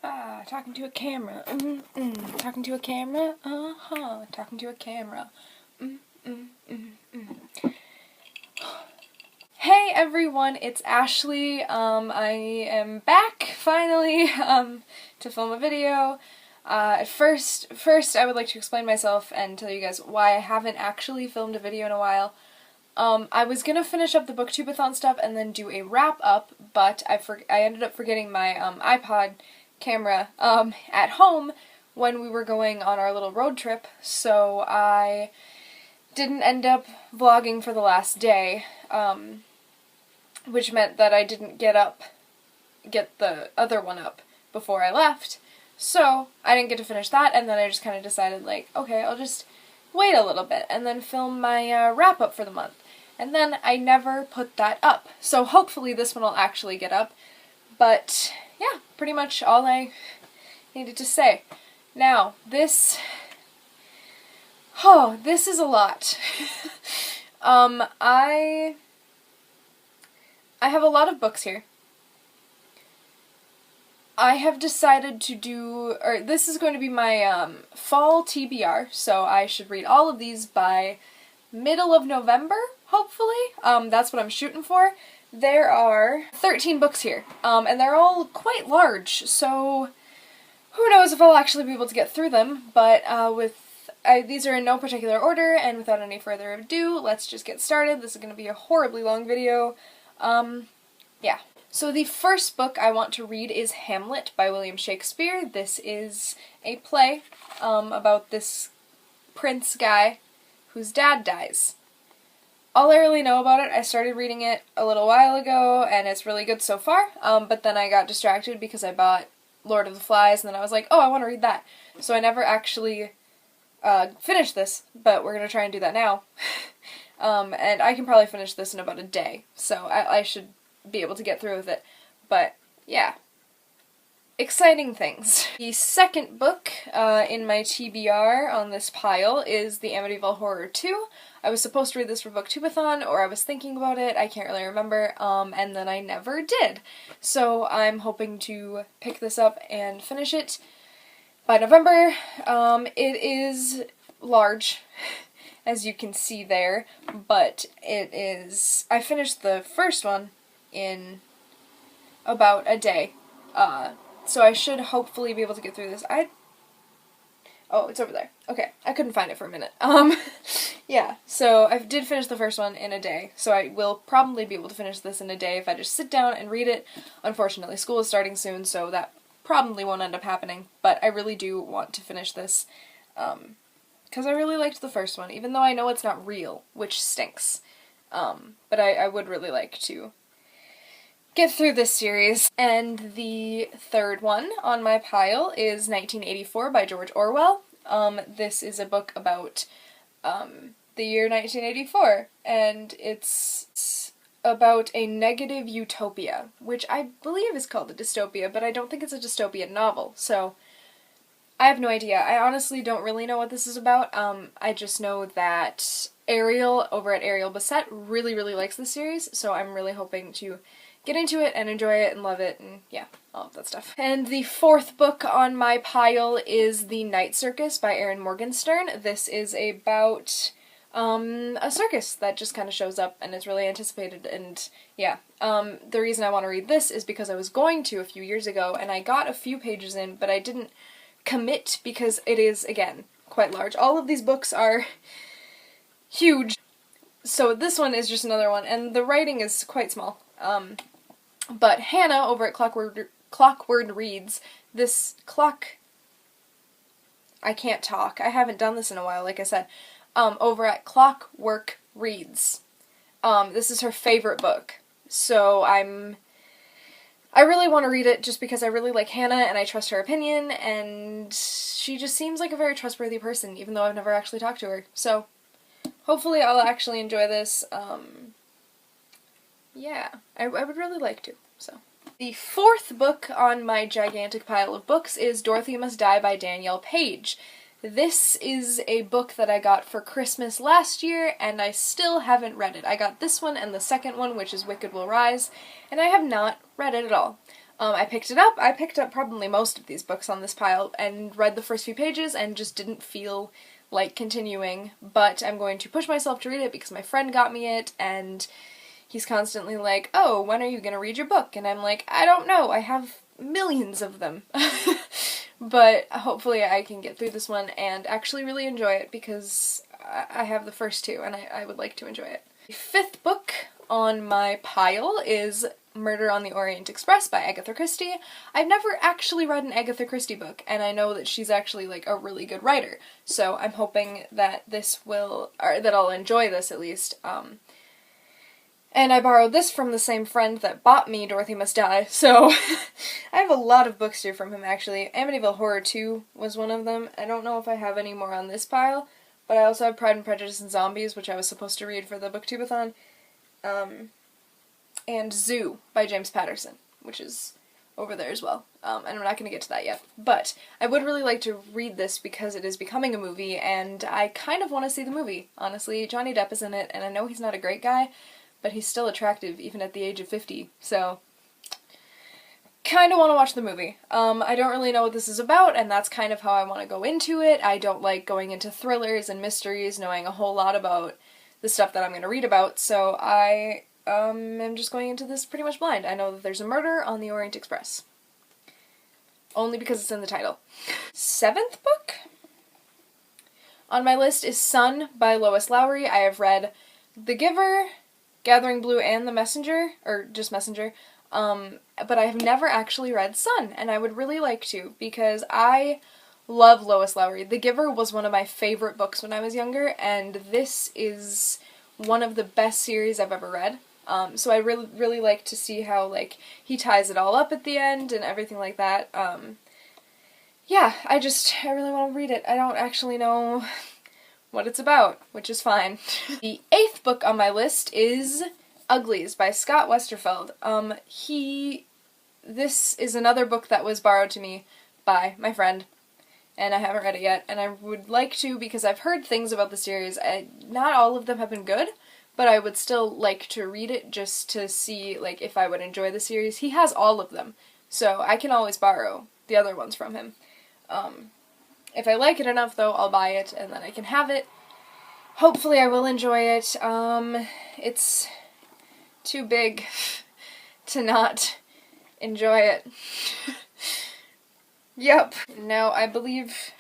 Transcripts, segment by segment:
Talking to a camera. Talking to a camera. Talking to a camera. Hey everyone, it's Ashley. I am back finally to film a video. First, I would like to explain myself and tell you guys why I haven't actually filmed a video in a while. I was gonna finish up the booktubeathon stuff and then do a wrap up, but I ended up forgetting my iPod camera at home when we were going on our little road trip, so I didn't end up vlogging for the last day, which meant that I didn't get the other one up before I left, so I didn't get to finish that, and then I just kind of decided, like, okay, I'll just wait a little bit and then film my wrap-up for the month. And then I never put that up. So hopefully this one will actually get up. But yeah, pretty much all I needed to say. Now, this is a lot. I have a lot of books here. I have decided to do, or this is going to be my fall TBR, so I should read all of these by middle of November, hopefully. That's what I'm shooting for. There are 13 books here, and they're all quite large, so who knows if I'll actually be able to get through them, but these are in no particular order, and without any further ado, let's just get started. This is going to be a horribly long video. Yeah. So the first book I want to read is Hamlet by William Shakespeare. This is a play about this prince guy whose dad dies. All I really know about it, I started reading it a little while ago, and it's really good so far, but then I got distracted because I bought Lord of the Flies, and then I was like, oh, I want to read that. So I never actually finished this, but we're going to try and do that now. And I can probably finish this in about a day, so I should be able to get through with it. But yeah, exciting things. The second book in my TBR on this pile is The Amityville Horror 2. I was supposed to read this for booktubeathon, or I was thinking about it, I can't really remember, and then I never did. So I'm hoping to pick this up and finish it by November. It is large, as you can see there, but I finished the first one in about a day, so I should hopefully be able to get through this. Oh, it's over there. Okay, I couldn't find it for a minute. Yeah, so I did finish the first one in a day, so I will probably be able to finish this in a day if I just sit down and read it. Unfortunately, school is starting soon, so that probably won't end up happening, but I really do want to finish this, because I really liked the first one, even though I know it's not real, which stinks. But I would really like to get through this series. And the third one on my pile is 1984 by George Orwell. This is a book about the year 1984, and it's about a negative utopia, which I believe is called a dystopia, but I don't think it's a dystopian novel, so I have no idea. I honestly don't really know what this is about. I just know that Ariel over at Ariel Bassett really, really likes this series, so I'm really hoping to get into it and enjoy it and love it and yeah, all of that stuff. And the fourth book on my pile is The Night Circus by Erin Morgenstern. This is about a circus that just kind of shows up and is really anticipated, and yeah. The reason I want to read this is because I was going to a few years ago and I got a few pages in, but I didn't commit because it is, again, quite large. All of these books are huge, so this one is just another one, and the writing is quite small. But Hannah over at Clockwork Reads, I can't talk. I haven't done this in a while, like I said. Over at Clockwork Reads. This is her favorite book. So I really want to read it just because I really like Hannah and I trust her opinion, and she just seems like a very trustworthy person, even though I've never actually talked to her. So hopefully I'll actually enjoy this. Yeah, I would really like to, so. The fourth book on my gigantic pile of books is Dorothy Must Die by Danielle Page. This is a book that I got for Christmas last year, and I still haven't read it. I got this one and the second one, which is Wicked Will Rise, and I have not read it at all. I picked it up. I picked up probably most of these books on this pile and read the first few pages and just didn't feel like continuing, but I'm going to push myself to read it because my friend got me it, and he's constantly like, oh, when are you gonna read your book? And I'm like, I don't know, I have millions of them. But hopefully I can get through this one and actually really enjoy it because I have the first two and I would like to enjoy it. The fifth book on my pile is Murder on the Orient Express by Agatha Christie. I've never actually read an Agatha Christie book, and I know that she's actually like a really good writer, so I'm hoping that that I'll enjoy this at least. And I borrowed this from the same friend that bought me Dorothy Must Die, so I have a lot of books here from him actually. Amityville Horror 2 was one of them. I don't know if I have any more on this pile, but I also have Pride and Prejudice and Zombies, which I was supposed to read for the booktubeathon. And Zoo by James Patterson, which is over there as well. And I'm not going to get to that yet. But I would really like to read this because it is becoming a movie, and I kind of want to see the movie, honestly. Johnny Depp is in it, and I know he's not a great guy, but he's still attractive even at the age of 50, so kind of want to watch the movie. I don't really know what this is about, and that's kind of how I want to go into it. I don't like going into thrillers and mysteries knowing a whole lot about the stuff that I'm going to read about, so I am just going into this pretty much blind. I know that there's a murder on the Orient Express. Only because it's in the title. Seventh book on my list is Sun by Lois Lowry. I have read The Giver, Gathering Blue, and The Messenger, or just Messenger, but I have never actually read Sun, and I would really like to, because I love Lois Lowry. The Giver was one of my favorite books when I was younger, and this is one of the best series I've ever read. So I really like to see how, like, he ties it all up at the end and everything like that. Yeah, I really want to read it. I don't actually know what it's about, which is fine. The eighth book on my list is Uglies by Scott Westerfeld. This is another book that was borrowed to me by my friend, and I haven't read it yet, and I would like to because I've heard things about the series. Not all of them have been good, but I would still like to read it just to see, like, if I would enjoy the series. He has all of them, so I can always borrow the other ones from him. If I like it enough, though, I'll buy it, and then I can have it. Hopefully I will enjoy it. It's too big to not enjoy it. Yep. Now, I believe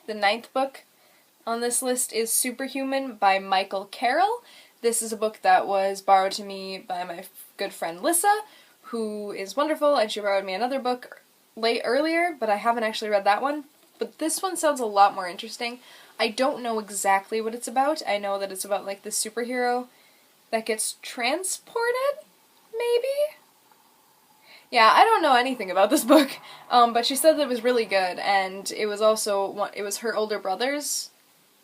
the ninth book on this list is Superhuman by Michael Carroll. This is a book that was borrowed to me by my good friend Lissa, who is wonderful, and she borrowed me another book earlier, but I haven't actually read that one. But this one sounds a lot more interesting. I don't know exactly what it's about. I know that it's about, like, the superhero that gets transported, maybe? Yeah, I don't know anything about this book, but she said that it was really good, and it was also, it was her older brother's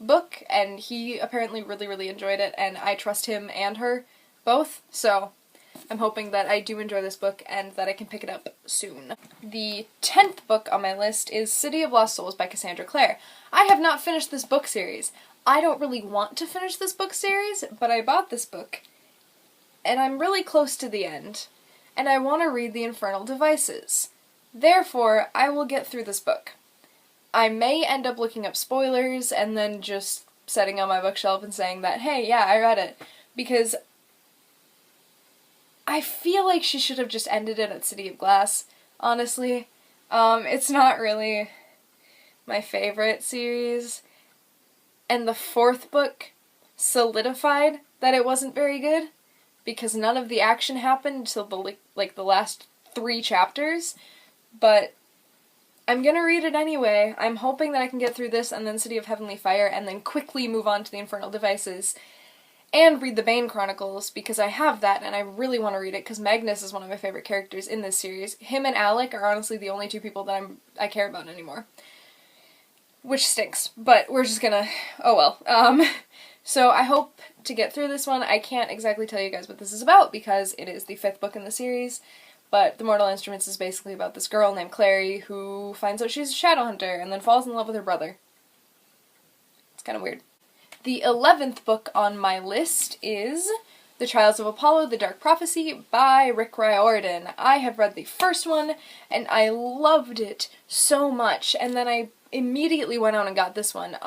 book, and he apparently really enjoyed it, and I trust him and her both, so I'm hoping that I do enjoy this book and that I can pick it up soon. The 10th book on my list is City of Lost Souls by Cassandra Clare. I have not finished this book series. I don't really want to finish this book series, but I bought this book, and I'm really close to the end, and I want to read The Infernal Devices. Therefore, I will get through this book. I may end up looking up spoilers and then just setting on my bookshelf and saying that, hey, yeah, I read it, because I feel like she should have just ended it at City of Glass, honestly. It's not really my favorite series, and the fourth book solidified that it wasn't very good, because none of the action happened until the last 3 chapters, but I'm gonna read it anyway. I'm hoping that I can get through this and then City of Heavenly Fire and then quickly move on to The Infernal Devices and read the Bane Chronicles, because I have that and I really want to read it because Magnus is one of my favorite characters in this series. Him and Alec are honestly the only 2 people that I care about anymore. Which stinks, but we're just gonna, oh well. So I hope to get through this one. I can't exactly tell you guys what this is about because it is the 5th book in the series, but The Mortal Instruments is basically about this girl named Clary who finds out she's a shadow hunter and then falls in love with her brother. It's kind of weird. The 11th book on my list is The Trials of Apollo, The Dark Prophecy by Rick Riordan. I have read the first one, and I loved it so much, and then I immediately went out and got this one,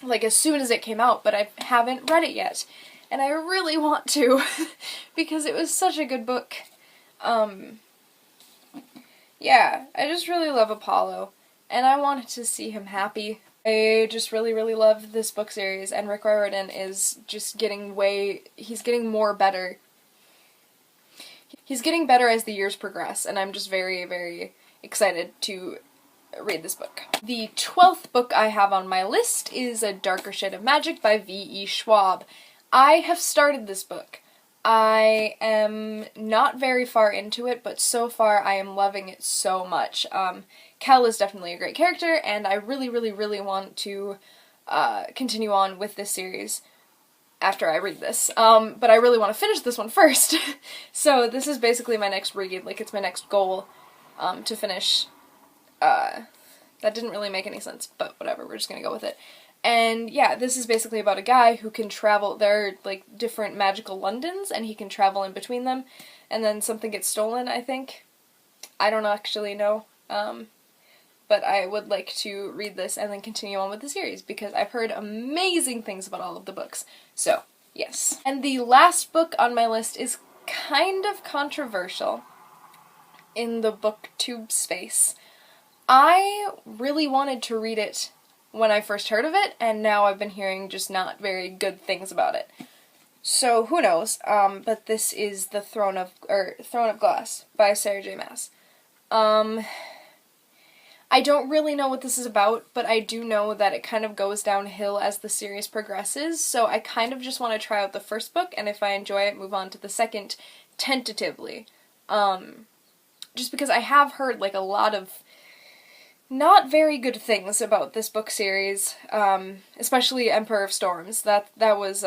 like as soon as it came out, but I haven't read it yet. And I really want to, because it was such a good book. Yeah, I just really love Apollo, and I wanted to see him happy. I just really, really love this book series, and Rick Riordan is just he's getting more better. He's getting better as the years progress, and I'm just very, very excited to read this book. The 12th book I have on my list is A Darker Shade of Magic by V.E. Schwab. I have started this book. I am not very far into it, but so far I am loving it so much. Kel is definitely a great character, and I really, really, really want to continue on with this series after I read this. But I really want to finish this one first. So this is basically my next read, like it's my next goal to finish. That didn't really make any sense, but whatever, we're just gonna go with it. And yeah, this is basically about a guy who can travel, there are like different magical Londons, and he can travel in between them, and then something gets stolen, I think. I don't actually know, but I would like to read this and then continue on with the series, because I've heard amazing things about all of the books. So, yes. And the last book on my list is kind of controversial in the booktube space. I really wanted to read it when I first heard of it, and now I've been hearing just not very good things about it. So, who knows, but this is The Throne of Glass by Sarah J. Maas. I don't really know what this is about, but I do know that it kind of goes downhill as the series progresses, so I kind of just want to try out the first book, and if I enjoy it, move on to the second, tentatively. Just because I have heard, like, a lot of not very good things about this book series, especially Emperor of Storms. That was,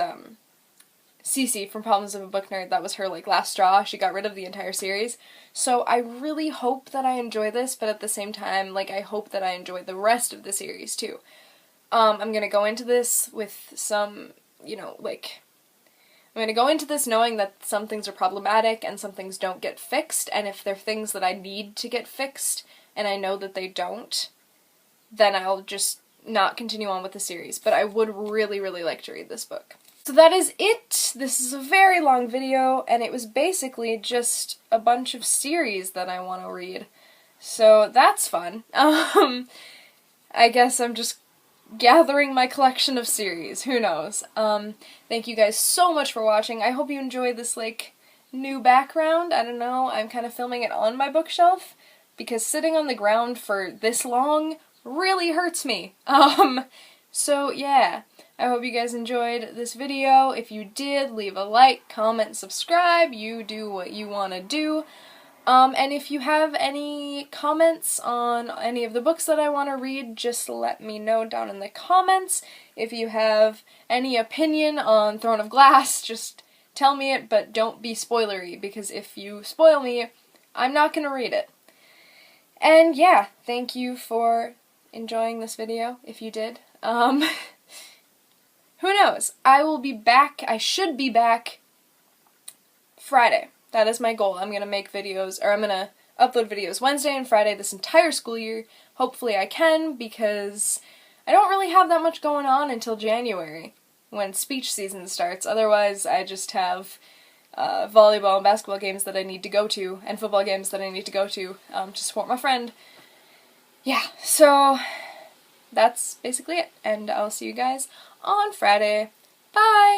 Cece from Problems of a Book Nerd, that was her, like, last straw. She got rid of the entire series. So I really hope that I enjoy this, but at the same time, like, I hope that I enjoy the rest of the series, too. I'm gonna go into this with some, you know, like, I'm gonna go into this knowing that some things are problematic and some things don't get fixed, and if they're things that I need to get fixed, and I know that they don't, then I'll just not continue on with the series. But I would really, really like to read this book. So that is it. This is a very long video, and it was basically just a bunch of series that I want to read. So that's fun. I guess I'm just gathering my collection of series. Who knows? Thank you guys so much for watching. I hope you enjoyed this, like, new background. I don't know, I'm kind of filming it on my bookshelf, because sitting on the ground for this long really hurts me. So yeah, I hope you guys enjoyed this video. If you did, leave a like, comment, subscribe. You do what you want to do. And if you have any comments on any of the books that I want to read, just let me know down in the comments. If you have any opinion on Throne of Glass, just tell me it, but don't be spoilery, because if you spoil me, I'm not going to read it. And yeah, thank you for enjoying this video, if you did. Who knows? I will be back, I should be back Friday. That is my goal. I'm gonna make videos, or I'm gonna upload videos Wednesday and Friday this entire school year. Hopefully I can, because I don't really have that much going on until January, when speech season starts. Otherwise, I just have volleyball and basketball games that I need to go to, and football games that I need to go to support my friend. Yeah, so that's basically it, and I'll see you guys on Friday. Bye!